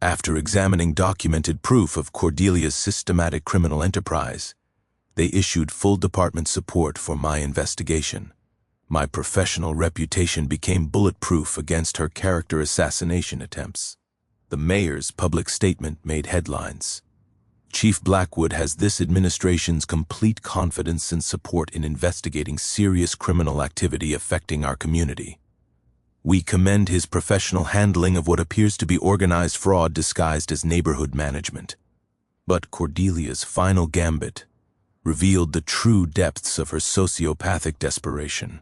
After examining documented proof of Cordelia's systematic criminal enterprise, they issued full department support for my investigation. My professional reputation became bulletproof against her character assassination attempts. The mayor's public statement made headlines. Chief Blackwood has this administration's complete confidence and support in investigating serious criminal activity affecting our community. We commend his professional handling of what appears to be organized fraud disguised as neighborhood management. But Cordelia's final gambit revealed the true depths of her sociopathic desperation.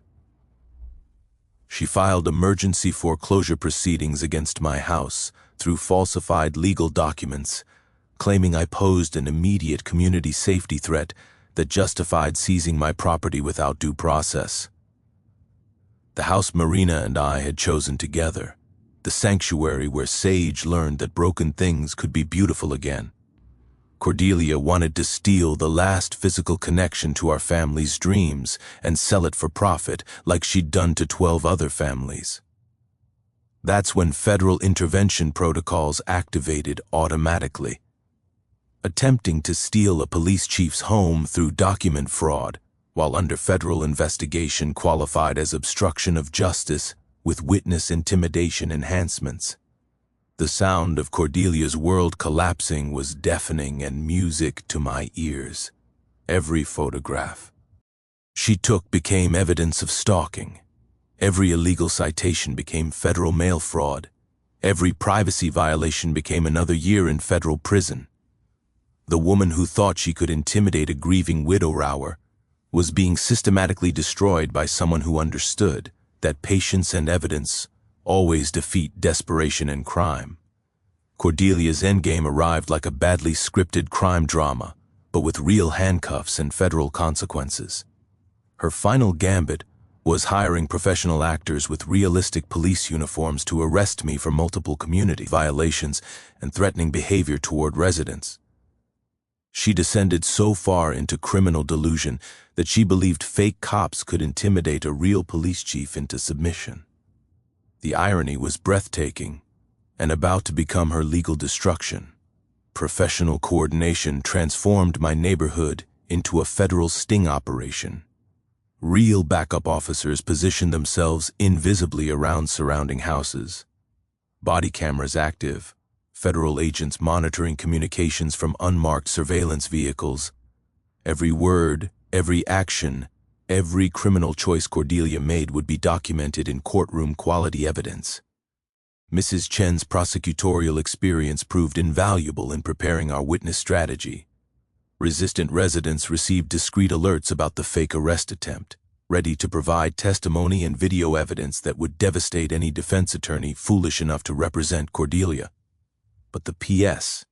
She filed emergency foreclosure proceedings against my house through falsified legal documents, claiming I posed an immediate community safety threat that justified seizing my property without due process. The house Marina and I had chosen together, the sanctuary where Sage learned that broken things could be beautiful again. Cordelia wanted to steal the last physical connection to our family's dreams and sell it for profit like she'd done to 12 other families. That's when federal intervention protocols activated automatically. Attempting to steal a police chief's home through document fraud, while under federal investigation qualified as obstruction of justice with witness intimidation enhancements. The sound of Cordelia's world collapsing was deafening and music to my ears. Every photograph she took became evidence of stalking. Every illegal citation became federal mail fraud. Every privacy violation became another year in federal prison. The woman who thought she could intimidate a grieving widower was being systematically destroyed by someone who understood that patience and evidence always defeat desperation and crime. Cordelia's endgame arrived like a badly scripted crime drama, but with real handcuffs and federal consequences. Her final gambit was hiring professional actors with realistic police uniforms to arrest me for multiple community violations and threatening behavior toward residents. She descended so far into criminal delusion that she believed fake cops could intimidate a real police chief into submission. The irony was breathtaking and about to become her legal destruction. Professional coordination transformed my neighborhood into a federal sting operation. Real backup officers positioned themselves invisibly around surrounding houses. Body cameras active, federal agents monitoring communications from unmarked surveillance vehicles. Every word, every action, every criminal choice Cordelia made would be documented in courtroom-quality evidence. Mrs. Chen's prosecutorial experience proved invaluable in preparing our witness strategy. Resistant residents received discreet alerts about the fake arrest attempt, ready to provide testimony and video evidence that would devastate any defense attorney foolish enough to represent Cordelia. But the P.S.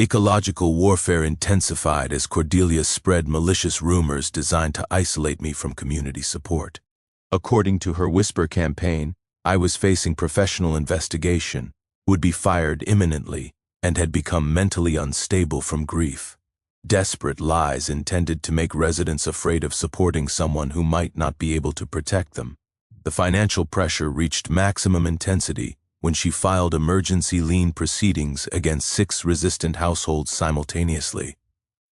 Ecological warfare intensified as Cordelia spread malicious rumors designed to isolate me from community support. According to her whisper campaign, I was facing professional investigation, would be fired imminently, and had become mentally unstable from grief. Desperate lies intended to make residents afraid of supporting someone who might not be able to protect them. The financial pressure reached maximum intensity when she filed emergency lien proceedings against 6 resistant households simultaneously.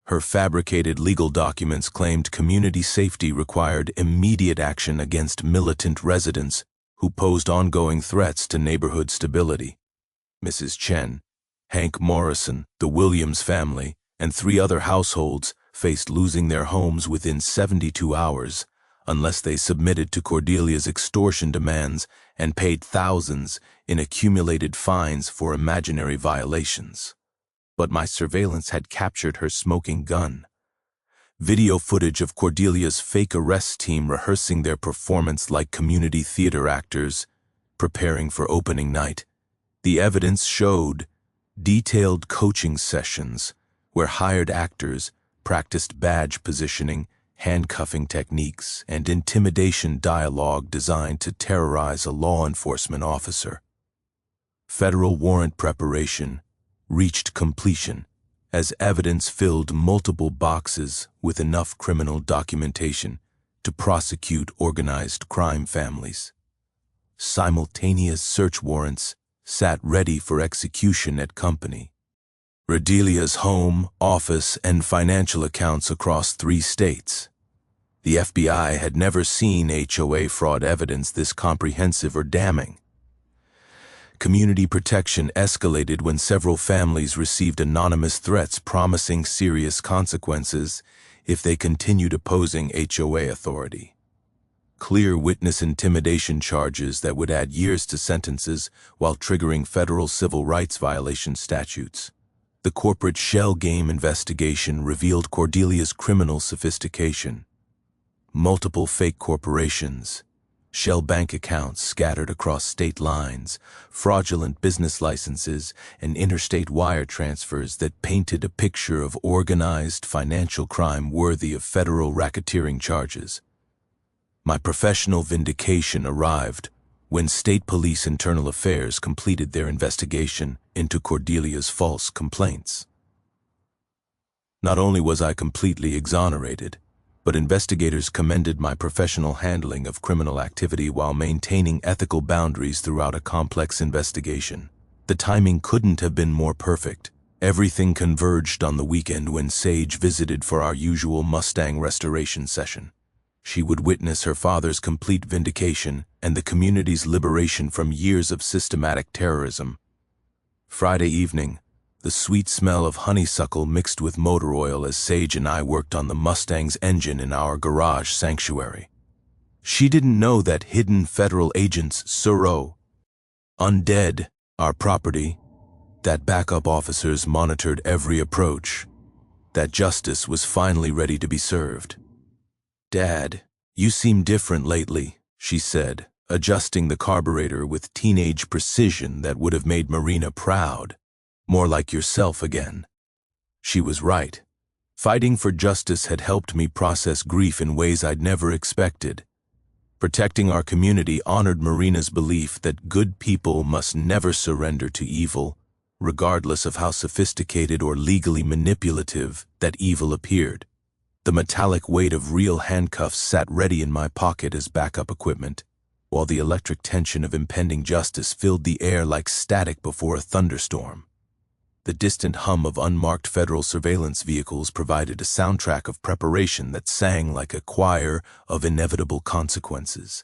Her fabricated legal documents claimed community safety required immediate action against militant residents who posed ongoing threats to neighborhood stability. Mrs. Chen, Hank Morrison, the Williams family, and 3 other households faced losing their homes within 72 hours unless they submitted to Cordelia's extortion demands and paid thousands in accumulated fines for imaginary violations. But my surveillance had captured her smoking gun. Video footage of Cordelia's fake arrest team rehearsing their performance like community theater actors, preparing for opening night. The evidence showed detailed coaching sessions where hired actors practiced badge positioning, handcuffing techniques, and intimidation dialogue designed to terrorize a law enforcement officer. Federal warrant preparation reached completion as evidence filled multiple boxes with enough criminal documentation to prosecute organized crime families. Simultaneous search warrants sat ready for execution at company. Cordelia's home, office, and financial accounts across 3 states. The FBI had never seen HOA fraud evidence this comprehensive or damning. Community protection escalated when several families received anonymous threats promising serious consequences if they continued opposing HOA authority. Clear witness intimidation charges that would add years to sentences while triggering federal civil rights violation statutes. The corporate shell game investigation revealed Cordelia's criminal sophistication. Multiple fake corporations, shell bank accounts scattered across state lines, fraudulent business licenses, and interstate wire transfers that painted a picture of organized financial crime worthy of federal racketeering charges. My professional vindication arrived when State Police Internal Affairs completed their investigation into Cordelia's false complaints. Not only was I completely exonerated, but investigators commended my professional handling of criminal activity while maintaining ethical boundaries throughout a complex investigation. The timing couldn't have been more perfect. Everything converged on the weekend when Sage visited for our usual Mustang restoration session. She would witness her father's complete vindication and the community's liberation from years of systematic terrorism. Friday evening, the sweet smell of honeysuckle mixed with motor oil as Sage and I worked on the Mustang's engine in our garage sanctuary. She didn't know that hidden federal agents surrounded undead our property, that backup officers monitored every approach, that justice was finally ready to be served. "Dad, you seem different lately," she said, adjusting the carburetor with teenage precision that would have made Marina proud. "More like yourself again." She was right. Fighting for justice had helped me process grief in ways I'd never expected. Protecting our community honored Marina's belief that good people must never surrender to evil, regardless of how sophisticated or legally manipulative that evil appeared. The metallic weight of real handcuffs sat ready in my pocket as backup equipment, while the electric tension of impending justice filled the air like static before a thunderstorm. The distant hum of unmarked federal surveillance vehicles provided a soundtrack of preparation that sang like a choir of inevitable consequences.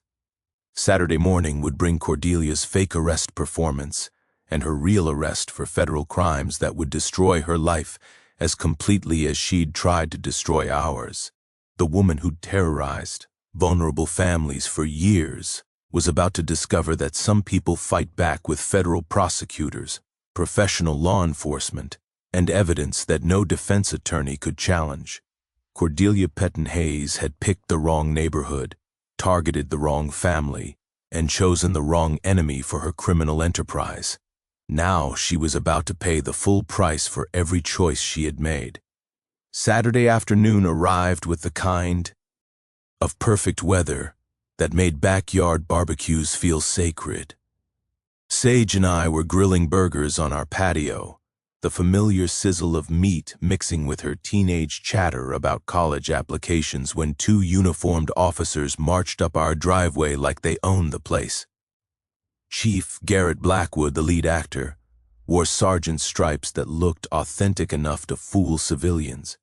Saturday morning would bring Cordelia's fake arrest performance and her real arrest for federal crimes that would destroy her life as completely as she'd tried to destroy ours. The woman who'd terrorized vulnerable families for years was about to discover that some people fight back with federal prosecutors, professional law enforcement, and evidence that no defense attorney could challenge. Cordelia Petton Hayes had picked the wrong neighborhood, targeted the wrong family, and chosen the wrong enemy for her criminal enterprise. Now she was about to pay the full price for every choice she had made. Saturday afternoon arrived with the kind of perfect weather that made backyard barbecues feel sacred. Sage and I were grilling burgers on our patio, the familiar sizzle of meat mixing with her teenage chatter about college applications when 2 uniformed officers marched up our driveway like they owned the place. Chief Garrett Blackwood, the lead actor, wore sergeant stripes that looked authentic enough to fool civilians.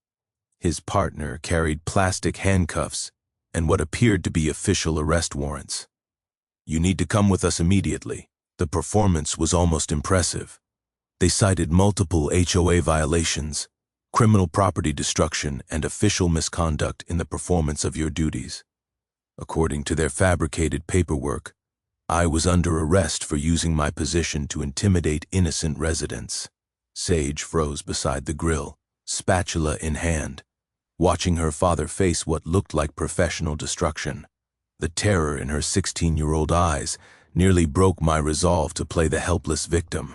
His partner carried plastic handcuffs and what appeared to be official arrest warrants. You need to come with us immediately. The performance was almost impressive. They cited multiple HOA violations, criminal property destruction, and official misconduct in the performance of your duties. According to their fabricated paperwork, I was under arrest for using my position to intimidate innocent residents. Sage froze beside the grill, spatula in hand, watching her father face what looked like professional destruction. The terror in her 16-year-old eyes nearly broke my resolve to play the helpless victim.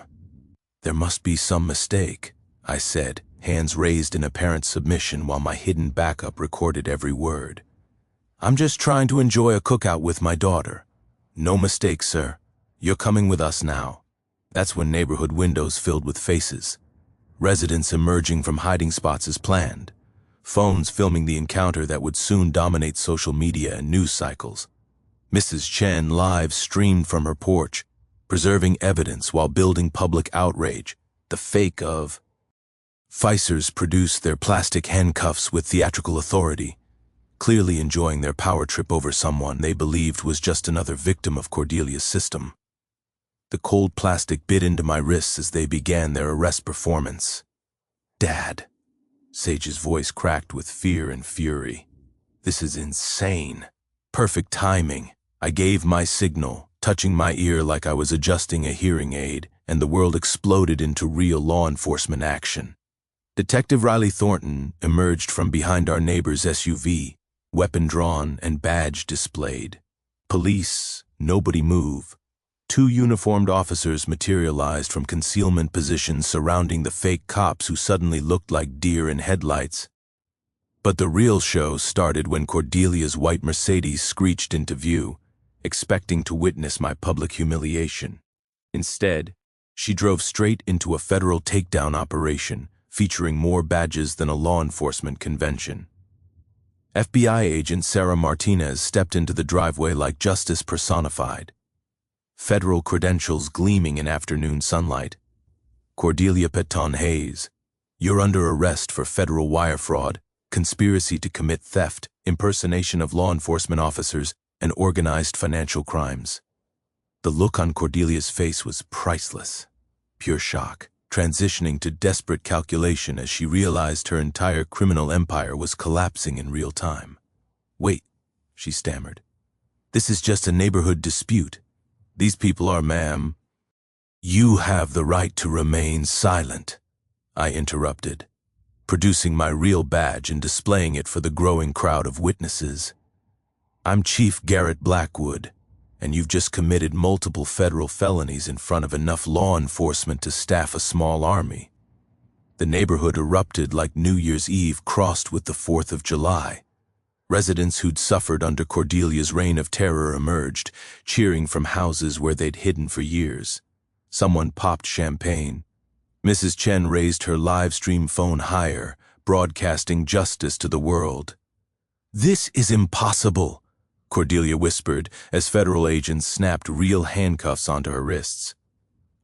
There must be some mistake, I said, hands raised in apparent submission while my hidden backup recorded every word. I'm just trying to enjoy a cookout with my daughter. No mistake, sir. You're coming with us now. That's when neighborhood windows filled with faces. Residents emerging from hiding spots as planned. Phones filming the encounter that would soon dominate social media and news cycles. Mrs. Chen live streamed from her porch, preserving evidence while building public outrage. The fake of Ficers produced their plastic handcuffs with theatrical authority, clearly enjoying their power trip over someone they believed was just another victim of Cordelia's system. The cold plastic bit into my wrists as they began their arrest performance. Dad. Sage's voice cracked with fear and fury. This is insane. Perfect timing. I gave my signal, touching my ear like I was adjusting a hearing aid, and the world exploded into real law enforcement action. Detective Riley Thornton emerged from behind our neighbor's SUV, weapon drawn and badge displayed. Police, nobody move. 2 uniformed officers materialized from concealment positions surrounding the fake cops who suddenly looked like deer in headlights. But the real show started when Cordelia's white Mercedes screeched into view, expecting to witness my public humiliation. Instead, she drove straight into a federal takedown operation featuring more badges than a law enforcement convention. FBI agent Sarah Martinez stepped into the driveway like justice personified, federal credentials gleaming in afternoon sunlight. Cordelia Peton Hayes, you're under arrest for federal wire fraud, conspiracy to commit theft, impersonation of law enforcement officers, and organized financial crimes. The look on Cordelia's face was priceless. Pure shock, transitioning to desperate calculation as she realized her entire criminal empire was collapsing in real time. Wait, she stammered. This is just a neighborhood dispute. These people are, ma'am. You have the right to remain silent, I interrupted, producing my real badge and displaying it for the growing crowd of witnesses. I'm Chief Garrett Blackwood, and you've just committed multiple federal felonies in front of enough law enforcement to staff a small army. The neighborhood erupted like New Year's Eve crossed with the 4th of July. Residents who'd suffered under Cordelia's reign of terror emerged, cheering from houses where they'd hidden for years. Someone popped champagne. Mrs. Chen raised her live stream phone higher, broadcasting justice to the world. This is impossible, Cordelia whispered as federal agents snapped real handcuffs onto her wrists.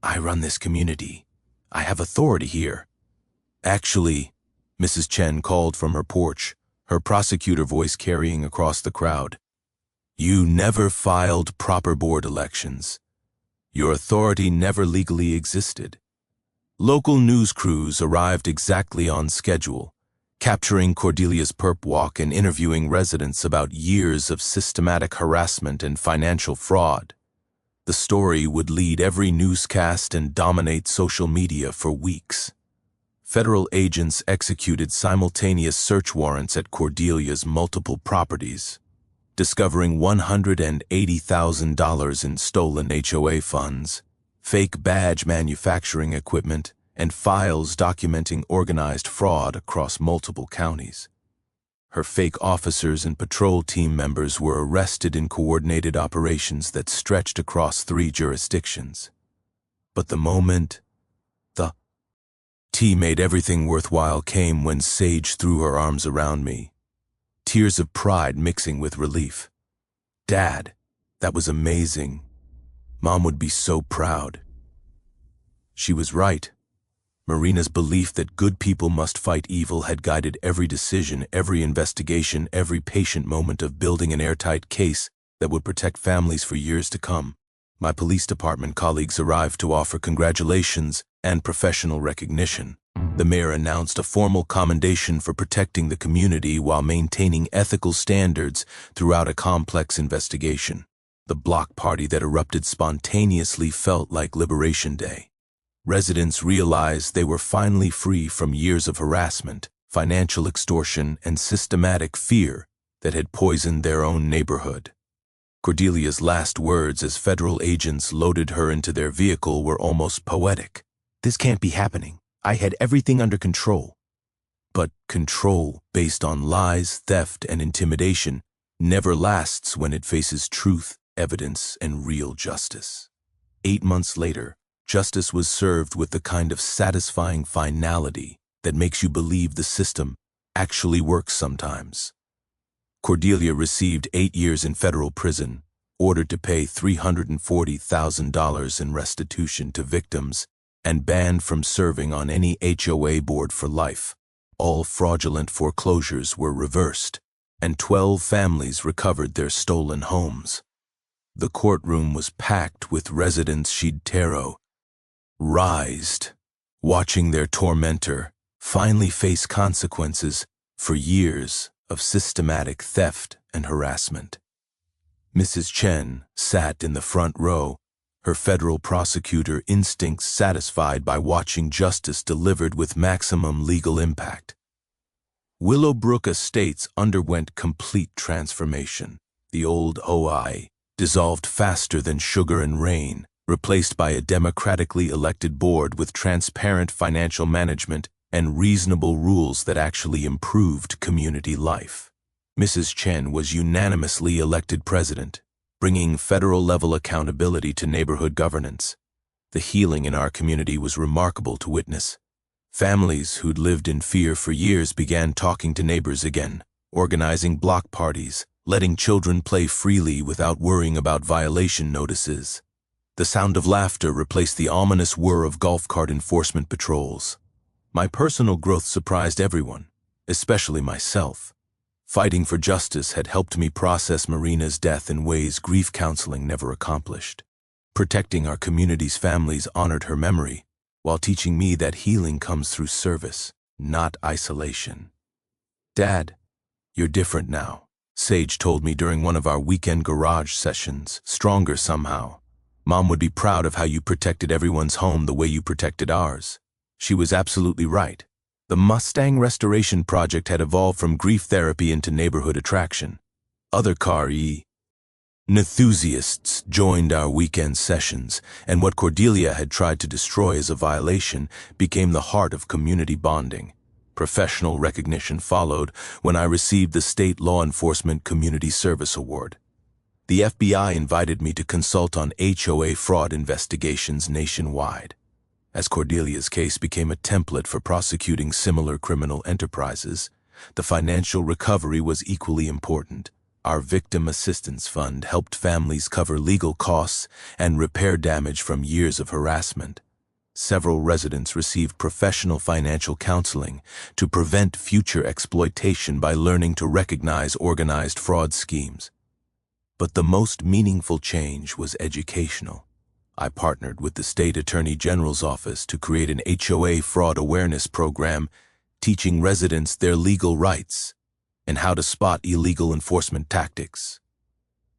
I run this community. I have authority here. Actually, Mrs. Chen called from her porch, her prosecutor voice carrying across the crowd. You never filed proper board elections. Your authority never legally existed. Local news crews arrived exactly on schedule, capturing Cordelia's perp walk and interviewing residents about years of systematic harassment and financial fraud. The story would lead every newscast and dominate social media for weeks. Federal agents executed simultaneous search warrants at Cordelia's multiple properties, discovering $180,000 in stolen HOA funds, fake badge manufacturing equipment, and files documenting organized fraud across multiple counties. Her fake officers and patrol team members were arrested in coordinated operations that stretched across 3 jurisdictions. But the moment the tea made everything worthwhile came when Sage threw her arms around me, tears of pride mixing with relief. Dad, that was amazing. Mom would be so proud. She was right. Marina's belief that good people must fight evil had guided every decision, every investigation, every patient moment of building an airtight case that would protect families for years to come. My police department colleagues arrived to offer congratulations and professional recognition. The mayor announced a formal commendation for protecting the community while maintaining ethical standards throughout a complex investigation. The block party that erupted spontaneously felt like Liberation Day. Residents realized they were finally free from years of harassment, financial extortion, and systematic fear that had poisoned their own neighborhood. Cordelia's last words as federal agents loaded her into their vehicle were almost poetic. "This can't be happening. I had everything under control." But control based on lies, theft, and intimidation never lasts when it faces truth, evidence, and real justice. 8 months later, justice was served with the kind of satisfying finality that makes you believe the system actually works sometimes. Cordelia received 8 years in federal prison, ordered to pay $340,000 in restitution to victims, and banned from serving on any HOA board for life. All fraudulent foreclosures were reversed, and 12 families recovered their stolen homes. The courtroom was packed with residents she'd terrorized, watching their tormentor finally face consequences for years of systematic theft and harassment. Mrs. Chen sat in the front row, her federal prosecutor instincts satisfied by watching justice delivered with maximum legal impact. Willowbrook Estates underwent complete transformation. The old HOA dissolved faster than sugar and rain, replaced by a democratically elected board with transparent financial management and reasonable rules that actually improved community life. Mrs. Chen was unanimously elected president, bringing federal-level accountability to neighborhood governance. The healing in our community was remarkable to witness. Families who'd lived in fear for years began talking to neighbors again, organizing block parties, letting children play freely without worrying about violation notices. The sound of laughter replaced the ominous whir of golf cart enforcement patrols. My personal growth surprised everyone, especially myself. Fighting for justice had helped me process Marina's death in ways grief counseling never accomplished. Protecting our community's families honored her memory, while teaching me that healing comes through service, not isolation. "Dad, you're different now," Sage told me during one of our weekend garage sessions. "Stronger somehow. Mom would be proud of how you protected everyone's home the way you protected ours." She was absolutely right. The Mustang Restoration Project had evolved from grief therapy into neighborhood attraction. Other car enthusiasts joined our weekend sessions, and what Cordelia had tried to destroy as a violation became the heart of community bonding. Professional recognition followed when I received the State Law Enforcement Community Service Award. The FBI invited me to consult on HOA fraud investigations nationwide. As Cordelia's case became a template for prosecuting similar criminal enterprises, the financial recovery was equally important. Our Victim Assistance Fund helped families cover legal costs and repair damage from years of harassment. Several residents received professional financial counseling to prevent future exploitation by learning to recognize organized fraud schemes. But the most meaningful change was educational. I partnered with the State Attorney General's office to create an HOA fraud awareness program, teaching residents their legal rights and how to spot illegal enforcement tactics.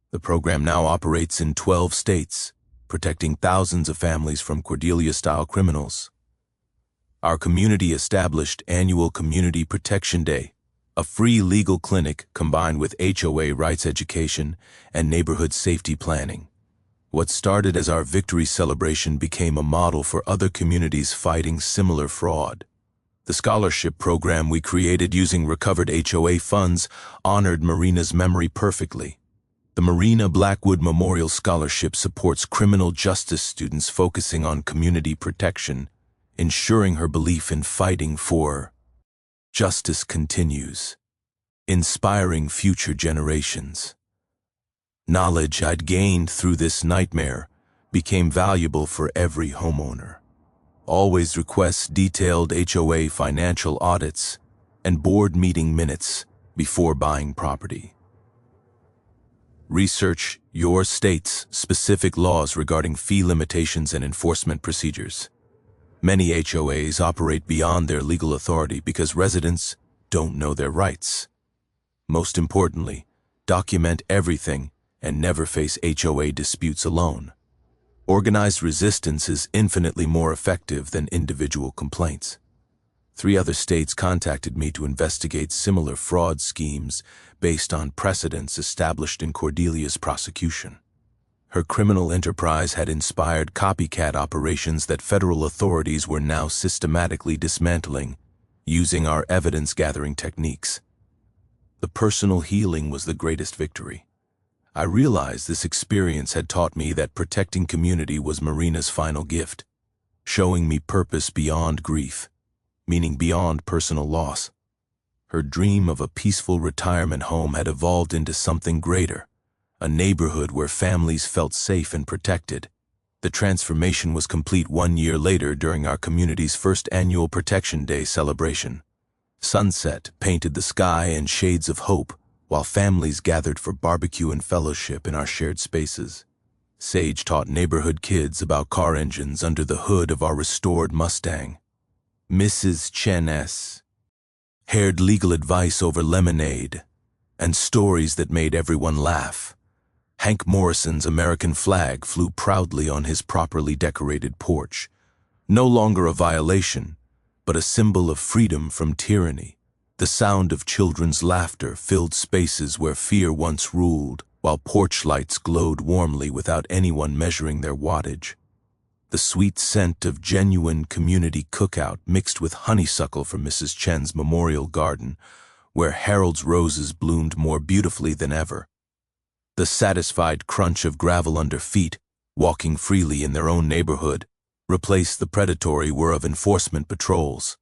The program now operates in 12 states, protecting thousands of families from Cordelia-style criminals. Our community established annual Community Protection Day, a free legal clinic combined with HOA rights education and neighborhood safety planning. What started as our victory celebration became a model for other communities fighting similar fraud. The scholarship program we created using recovered HOA funds honored Marina's memory perfectly. The Marina Blackwood Memorial Scholarship supports criminal justice students focusing on community protection, ensuring her belief in fighting for justice continues, inspiring future generations. Knowledge I'd gained through this nightmare became valuable for every homeowner. Always request detailed HOA financial audits and board meeting minutes before buying property. Research your state's specific laws regarding fee limitations and enforcement procedures. Many HOAs operate beyond their legal authority because residents don't know their rights. Most importantly, document everything and never face HOA disputes alone. Organized resistance is infinitely more effective than individual complaints. 3 other states contacted me to investigate similar fraud schemes based on precedents established in Cordelia's prosecution. Her criminal enterprise had inspired copycat operations that federal authorities were now systematically dismantling, using our evidence-gathering techniques. The personal healing was the greatest victory. I realized this experience had taught me that protecting community was Marina's final gift, showing me purpose beyond grief, meaning beyond personal loss. Her dream of a peaceful retirement home had evolved into something greater, a neighborhood where families felt safe and protected. The transformation was complete 1 year later during our community's first annual Protection Day celebration. Sunset painted the sky in shades of hope, while families gathered for barbecue and fellowship in our shared spaces. Sage taught neighborhood kids about car engines under the hood of our restored Mustang. Mrs. Chen S. Haired legal advice over lemonade and stories that made everyone laugh. Hank Morrison's American flag flew proudly on his properly decorated porch, no longer a violation, but a symbol of freedom from tyranny. The sound of children's laughter filled spaces where fear once ruled, while porch lights glowed warmly without anyone measuring their wattage. The sweet scent of genuine community cookout mixed with honeysuckle from Mrs. Chen's memorial garden, where Harold's roses bloomed more beautifully than ever. The satisfied crunch of gravel under feet, walking freely in their own neighborhood, replaced the predatory whir of enforcement patrols.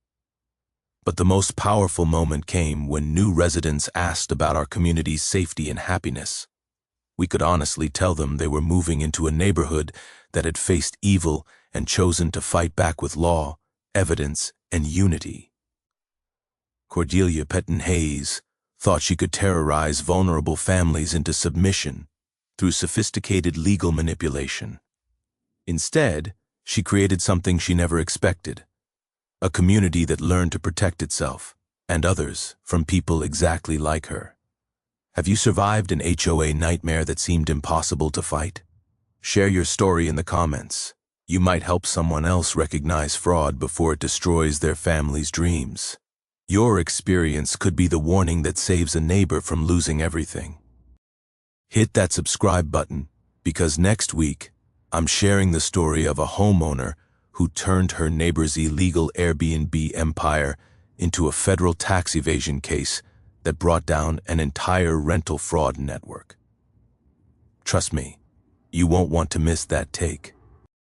But the most powerful moment came when new residents asked about our community's safety and happiness. We could honestly tell them they were moving into a neighborhood that had faced evil and chosen to fight back with law, evidence, and unity. Cordelia Petton-Hayes thought she could terrorize vulnerable families into submission through sophisticated legal manipulation. Instead, she created something she never expected, a community that learned to protect itself and others from people exactly like her. Have you survived an HOA nightmare that seemed impossible to fight? Share your story in the comments. You might help someone else recognize fraud before it destroys their family's dreams. Your experience could be the warning that saves a neighbor from losing everything. Hit that subscribe button, because next week, I'm sharing the story of a homeowner who turned her neighbor's illegal Airbnb empire into a federal tax evasion case that brought down an entire rental fraud network. Trust me, you won't want to miss that take.